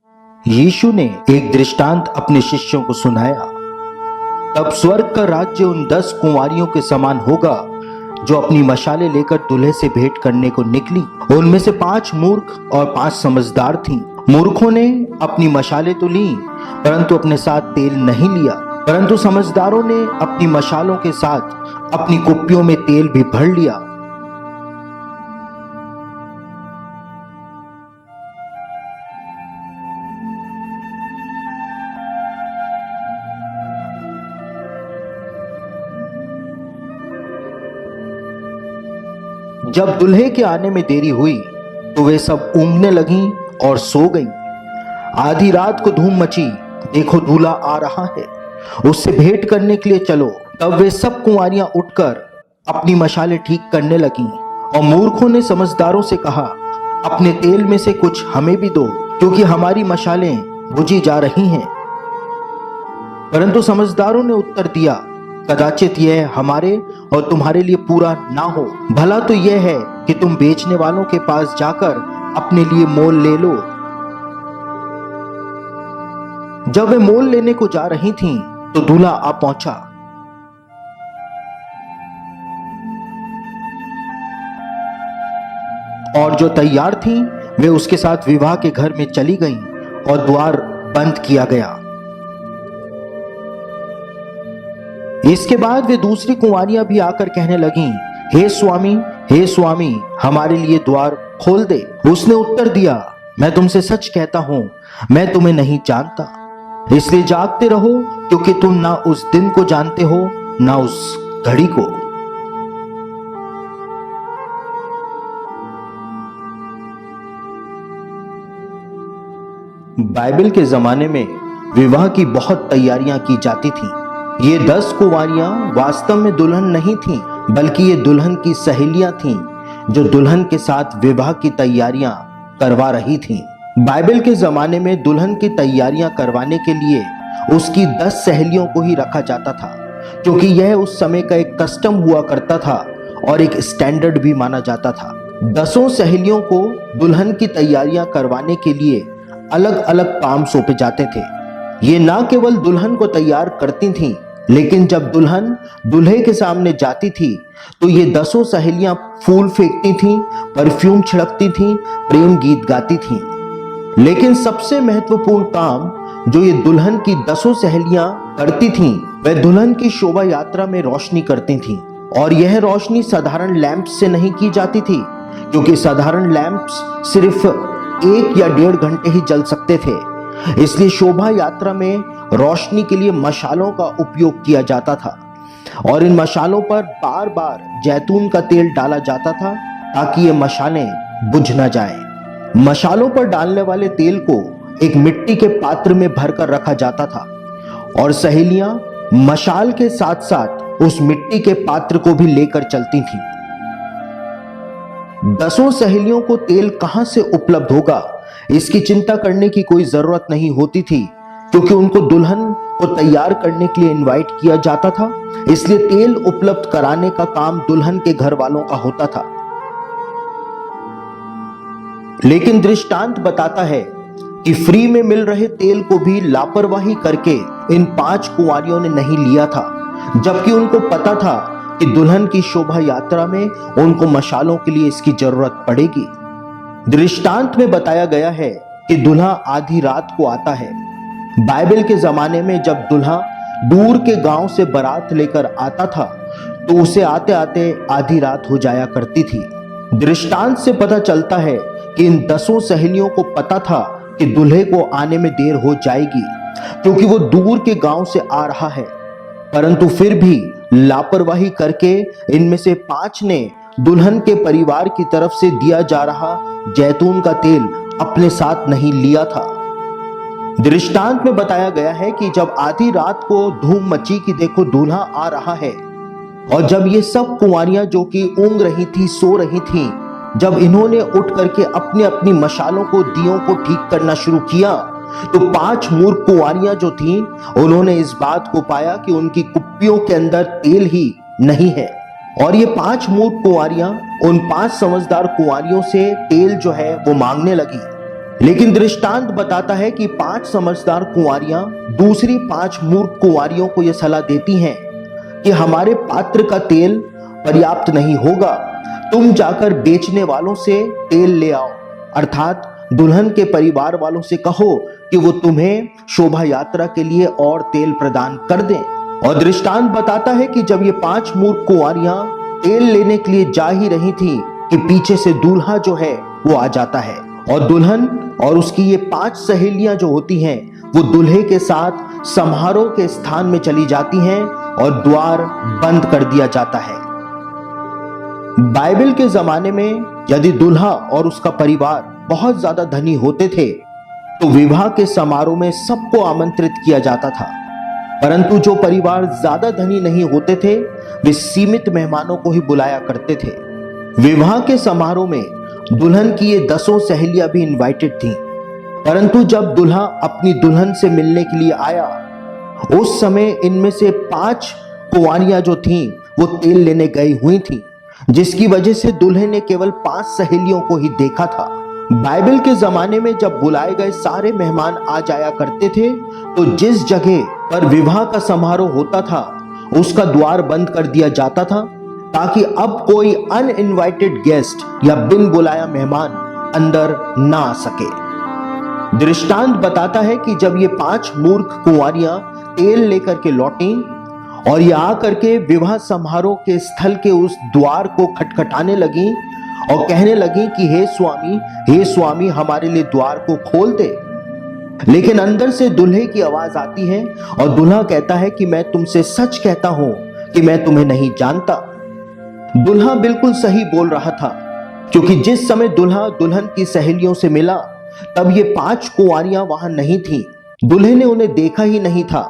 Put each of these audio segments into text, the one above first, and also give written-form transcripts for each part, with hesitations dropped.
यीशु ने एक दृष्टांत अपने शिष्यों को सुनाया। तब स्वर्ग का राज्य उन 10 कुंवारियों के समान होगा जो अपनी मशालें लेकर दूल्हे से भेंट करने को निकली। उनमें से 5 मूर्ख और 5 समझदार थीं। मूर्खों ने अपनी मशालें तो ली, परंतु अपने साथ तेल नहीं लिया। परंतु समझदारों ने अपनी मशालों के साथ अपनी कुप्पियों में तेल भी भर लिया। जब दूल्हे के आने में देरी हुई तो वे सब ऊँघने लगीं और सो गईं। आधी रात को धूम मची, देखो दूल्हा आ रहा है, उससे भेंट करने के लिए चलो। तब वे सब कुंवारियां उठकर अपनी मशालें ठीक करने लगीं। और मूर्खों ने समझदारों से कहा, अपने तेल में से कुछ हमें भी दो, क्योंकि हमारी मशालें बुझी जा रही हैं। परंतु समझदारों ने उत्तर दिया, कदाचित यह हमारे और तुम्हारे लिए पूरा ना हो। भला तो यह है कि तुम बेचने वालों के पास जाकर अपने लिए मोल ले लो। जब वे मोल लेने को जा रही थीं, तो दूल्हा आ पहुंचा। और जो तैयार थीं, वे उसके साथ विवाह के घर में चली गईं और द्वार बंद किया गया। इसके बाद वे दूसरी कुंवारियां भी आकर कहने लगीं, हे स्वामी, हमारे लिए द्वार खोल दे। उसने उत्तर दिया, मैं तुमसे सच कहता हूं, मैं तुम्हें नहीं जानता। इसलिए जागते रहो, क्योंकि तुम ना उस दिन को जानते हो, ना उस घड़ी को। बाइबल के जमाने में विवाह की बहुत तैयारियां की जाती थीं। ये 10 कुंवारियां वास्तव में दुल्हन नहीं थीं, बल्कि ये दुल्हन की सहेलियां थीं, जो दुल्हन के साथ विवाह की तैयारियां करवा रही थीं। बाइबल के जमाने में दुल्हन की तैयारियां करवाने के लिए उसकी 10 सहेलियों को ही रखा जाता था, क्योंकि यह उस समय का एक कस्टम हुआ करता था और एक स्टैंडर्ड भी माना जाता था। 10 सहेलियों को दुल्हन की तैयारियां करवाने के लिए अलग अलग काम सौंपे जाते थे। ये ना केवल दुल्हन को तैयार करती थीं, लेकिन जब दुल्हन दूल्हे के सामने जाती थी तो ये 10 सहेलियां फूल फेंकती थीं, परफ्यूम छिड़कती थीं, प्रेम गीत गाती थीं। लेकिन सबसे महत्वपूर्ण काम जो ये दुल्हन की 10 सहेलियां करती थीं, वह दुल्हन की शोभा यात्रा में रोशनी करती थीं। और यह रोशनी साधारण लैंप से नहीं की जाती थी, क्योंकि साधारण लैंप्स सिर्फ 1 या 1.5 घंटे ही जल सकते थे। इसलिए शोभा यात्रा में रोशनी के लिए मशालों का उपयोग किया जाता था, और इन मशालों पर बार बार जैतून का तेल डाला जाता था ताकि ये मशालें बुझ न जाएं। मशालों पर डालने वाले तेल को एक मिट्टी के पात्र में भरकर रखा जाता था, और सहेलियां मशाल के साथ साथ उस मिट्टी के पात्र को भी लेकर चलती थीं। 10 सहेलियों को तेल कहां से उपलब्ध होगा, इसकी चिंता करने की कोई जरूरत नहीं होती थी, क्योंकि उनको दुल्हन को तैयार करने के लिए इनवाइट किया जाता था। इसलिए तेल उपलब्ध कराने का काम दुल्हन के घर वालों का होता था। लेकिन दृष्टांत बताता है कि फ्री में मिल रहे तेल को भी लापरवाही करके इन 5 कुंवारियों ने नहीं लिया था, जबकि उनको पता था कि दुल्हन की शोभा यात्रा में उनको मशालों के लिए इसकी जरूरत पड़ेगी। दृष्टांत में बताया गया है कि दूल्हा आधी रात को आता है। बाइबल के जमाने में जब दूल्हा दूर के गांव से बारात लेकर आता था, तो उसे आते आते आधी रात हो जाया करती थी। दृष्टांत से पता चलता है कि इन 10 सहेलियों को पता था कि दूल्हे को आने में देर हो जाएगी, क्योंकि वो दूर के गांव से आ रहा है। परंतु फिर भी लापरवाही करके इनमें से 5 ने दुल्हन के परिवार की तरफ से दिया जा रहा जैतून का तेल अपने साथ नहीं लिया था। दृष्टांत में बताया गया है कि जब आधी रात को धूम मची कि देखो दूल्हा आ रहा है, और जब ये सब कुंवारियां जो कि ऊँघ रही थी, सो रही थीं, जब इन्होंने उठ करके अपनी अपनी मशालों को, दियों को ठीक करना शुरू किया, तो 5 मूर्ख कुंवारियां जो थीं, उन्होंने इस बात को पाया कि उनकी कुप्पियों के अंदर तेल ही नहीं है। और ये 5 मूर्ख कुंवारियां उन 5 समझदार कुंवारियों से तेल जो है वो मांगने लगी। लेकिन दृष्टांत बताता है कि 5 समझदार कुंवारियां दूसरी 5 मूर्ख कुंवारियों को यह सलाह देती हैं कि हमारे पात्र का तेल पर्याप्त नहीं होगा, तुम जाकर बेचने वालों से तेल ले आओ, अर्थात दुल्हन के परिवार वालों से कहो कि वो तुम्हें शोभा यात्रा के लिए और तेल प्रदान कर दें। और दृष्टांत बताता है कि जब ये 5 मूर्ख कुंवारियां तेल लेने के लिए जा ही रही थी कि पीछे से दूल्हा जो है वो आ जाता है और दुल्हन और उसकी ये 5 सहेलियां जो होती हैं वो दूल्हे के साथ समारोह के स्थान में चली जाती हैं और द्वार बंद कर दिया जाता है। बाइबल के जमाने में यदि दूल्हा और उसका परिवार बहुत ज्यादा धनी होते थे तो विवाह के समारोह में सबको आमंत्रित किया जाता था, परंतु जो परिवार ज्यादा धनी नहीं होते थे वे सीमित मेहमानों को ही बुलाया करते थे। विवाह के समारोह में दुल्हन की ये 10 सहेलियां भी इनवाइटेड थीं, परंतु जब दूल्हा अपनी दुल्हन से मिलने के लिए आया उस समय इनमें से 5 कुंवारियां जो थीं वो तेल लेने गई हुई थीं, जिसकी वजह से दूल्हे ने केवल 5 सहेलियों को ही देखा था। बाइबल के जमाने में जब बुलाए गए सारे मेहमान आ जाया करते थे तो जिस जगह पर विवाह का समारोह होता था उसका द्वार बंद कर दिया जाता था ताकि अब कोई अनइनवाइटेड गेस्ट या बिन बुलाया मेहमान अंदर ना आ सके। दृष्टांत बताता है कि जब ये 5 मूर्ख कुंवारियां तेल लेकर के लौटी और ये आकर के विवाह समारोह के स्थल के उस द्वार को खटखटाने लगी और कहने लगी कि हे स्वामी हमारे लिए द्वार को खोल दे, लेकिन अंदर से दूल्हे की आवाज आती है और दूल्हा कहता है कि मैं तुमसे सच कहता हूं कि मैं तुम्हें नहीं जानता। दूल्हा बिल्कुल सही बोल रहा था, क्योंकि जिस समय दूल्हा दुल्हन की सहेलियों से मिला तब ये 5 कुंवारियां वहां नहीं थीं। दूल्हे ने उन्हें देखा ही नहीं था,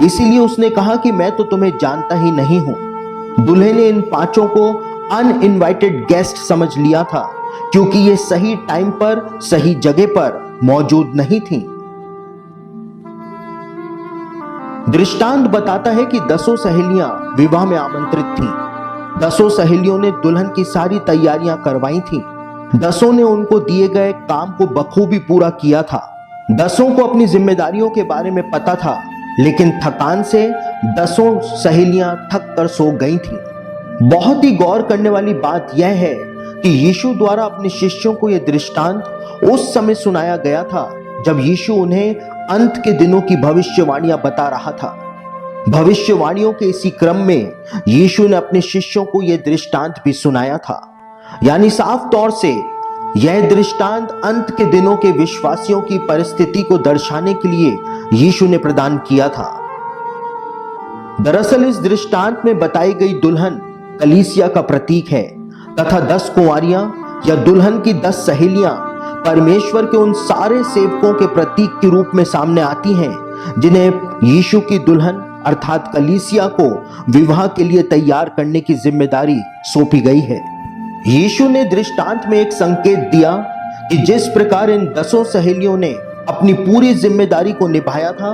इसीलिए उसने कहा कि मैं तो तुम्हें जानता ही नहीं हूं। दूल्हे ने इन 5 को अनइनवाइटेड गेस्ट समझ लिया था, क्योंकि ये सही टाइम पर सही जगह पर मौजूद नहीं थी। दृष्टांत बताता है कि 10 सहेलियां विवाह में आमंत्रित थीं। 10 सहेलियों ने दुल्हन की सारी तैयारियां करवाई थीं। 10 ने उनको दिए गए काम को बखूबी पूरा किया था। 10 को अपनी जिम्मेदारियों के बारे में पता था, लेकिन थकान से 10 सहेलियां थक कर सो गई थीं। बहुत ही गौर करने वाली बात यह है कि यीशु द्वारा अपने शिष्यों को यह दृष्टांत उस समय सुनाया गया था जब यीशु उन्हें अंत के दिनों की भविष्यवाणियां बता रहा था। भविष्यवाणियों के इसी क्रम में यीशु ने अपने शिष्यों को यह दृष्टांत भी सुनाया था, यानी साफ तौर से यह दृष्टांत अंत के दिनों के विश्वासियों की परिस्थिति को दर्शाने के लिए यीशु ने प्रदान किया था। दरअसल इस दृष्टांत में बताई गई दुल्हन कलीसिया का प्रतीक है तथा 10 कुंवारियां या दुल्हन की 10 सहेलियां परमेश्वर के उन सारे सेवकों के प्रतीक के रूप में सामने आती हैं जिन्हें यीशु की दुल्हन अर्थात कलीसिया को विवाह के लिए तैयार करने की जिम्मेदारी सौंपी गई है। यीशु ने दृष्टांत में एक संकेत दिया कि जिस प्रकार इन 10 सहेलियों ने अपनी पूरी जिम्मेदारी को निभाया था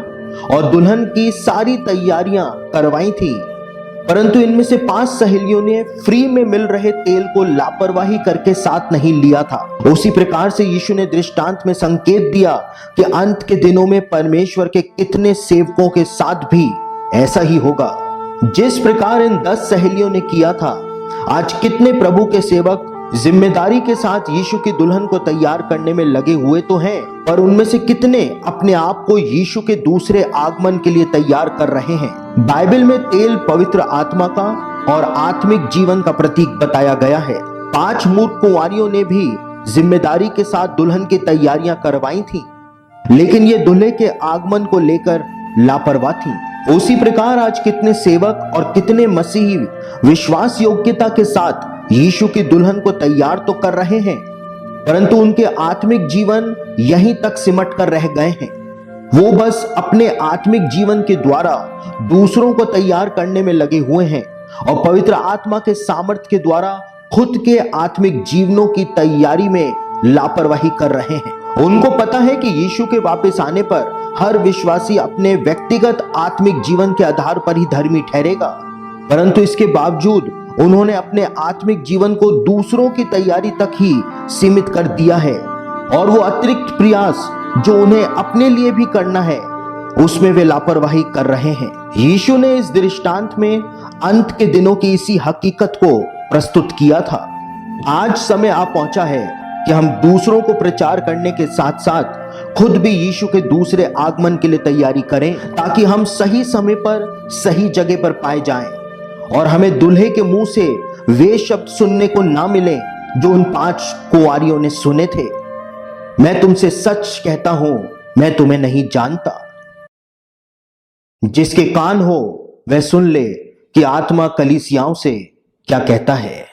और दुल्हन की सारी तैयारियां करवाई थी, परंतु इनमें से 5 सहेलियों ने फ्री में मिल रहे तेल को लापरवाही करके साथ नहीं लिया था। उसी प्रकार से यीशु ने दृष्टांत में संकेत दिया कि अंत के दिनों में परमेश्वर के कितने सेवकों के साथ भी ऐसा ही होगा। जिस प्रकार इन 10 सहेलियों ने किया था, आज कितने प्रभु के सेवक जिम्मेदारी के साथ यीशु की दुल्हन को तैयार करने में लगे हुए तो हैं, पर उनमें से कितने अपने आप को यीशु के दूसरे आगमन के लिए तैयार कर रहे हैं। बाइबल में तेल पवित्र आत्मा का और आत्मिक जीवन का प्रतीक बताया गया है। 5 मूर्ख कुंवारियों ने भी जिम्मेदारी के साथ दुल्हन की तैयारियां करवाई थी, लेकिन ये दूल्हे के आगमन को लेकर लापरवाह थी। उसी प्रकार आज कितने सेवक और कितने मसीही विश्वास योग्यता के साथ यीशु की दुल्हन को तैयार तो कर रहे हैं, परंतु उनके आत्मिक जीवन यहीं तक सिमट कर रह गए हैं। वो बस अपने आत्मिक जीवन के द्वारा दूसरों को तैयार करने में लगे हुए हैं और पवित्र आत्मा के सामर्थ्य के द्वारा खुद के आत्मिक जीवनों की तैयारी में लापरवाही कर रहे हैं। उनको पता है कि यीशु के वापस आने पर हर विश्वासी अपने व्यक्तिगत आत्मिक जीवन के आधार पर ही धर्मी ठहरेगा, परंतु इसके बावजूद उन्होंने अपने आत्मिक जीवन को दूसरों की तैयारी तक ही सीमित कर दिया है। और वो अतिरिक्त प्रयास जो उन्हें अपने लिए भी करना है, उसमें वे लापरवाही कर रहे हैं। यीशु ने इस दृष्टांत में अंत के दिनों की इसी हकीकत को प्रस्तुत किया था। आज समय आ पहुंचा है कि हम दूसरों को प्रचार करने के साथ साथ खुद भी यीशु के दूसरे आगमन के लिए तैयारी करें, ताकि हम सही समय पर सही जगह पर पाए जाएं और हमें दूल्हे के मुंह से वे शब्द सुनने को ना मिले जो उन 5 कुंवारियों ने सुने थे, मैं तुमसे सच कहता हूं, मैं तुम्हें नहीं जानता। जिसके कान हो वह सुन ले कि आत्मा कलीसियाओं से क्या कहता है।